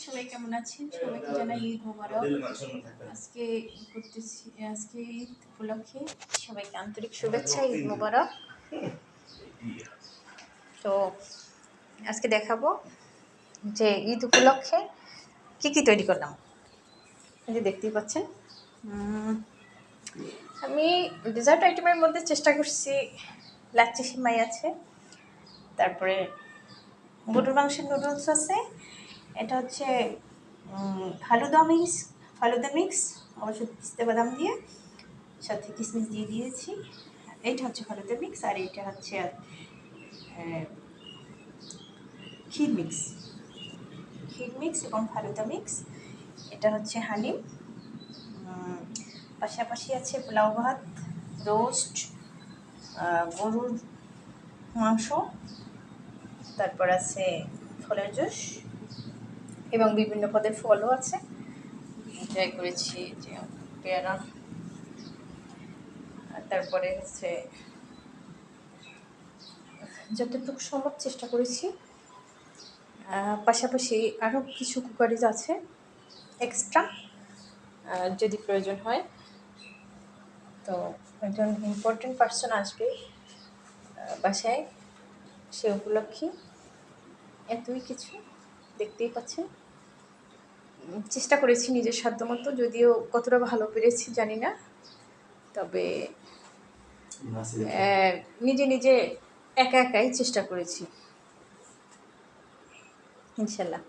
সবাই কেমন আছেন? সবাইকে জানাই ঈদ মোবারক। আজকে করতেছি আজকে ঈদ উপলক্ষে সবাইকে আন্তরিক শুভেচ্ছা, ঈদ মোবারক। তো আজকে দেখাবো যে ঈদ উপলক্ষে কি তৈরি করলাম। এই যে দেখতেই পাচ্ছেন, আমি ডেজার্ট আইটেমের মধ্যে চেষ্টা করছি। লাচ্ছি সিমাই আছে, তারপরে গরুর মাংসের নুডলস আছে, এটা হচ্ছে ফালুদা মিক্স অবশ্য পিস্তা বাদাম দিয়ে, সাথে কিশমিশ দিয়ে দিয়েছি। এইটা হচ্ছে ফালুদা মিক্স, আর এইটা হচ্ছে ক্ষীর মিক্স এবং ফালুদা মিক্স। এটা হচ্ছে হালিম, পাশাপাশি আছে পোলাও ভাত, রোস্ট, গরুর মাংস, তারপর আছে ফলের জুস এবং বিভিন্ন পদের ফলও আছে। ট্রাই করেছি যে পেয়ারা, তারপরে হচ্ছে যতটুকু সম্ভব চেষ্টা করেছি। পাশাপাশি আরও কিছু কুকারিজ আছে এক্সট্রা, যদি প্রয়োজন হয়। তো একজন ইম্পর্টেন্ট পার্সন আসবে বাসায়, সে উপলক্ষে এতই কিছু দেখতেই পাচ্ছেন। চেষ্টা করেছি নিজের সাধ্যমতো, যদিও কতটা ভালো পেরেছি জানি না, তবে নিজে একাই চেষ্টা করেছি, ইনশাল্লাহ।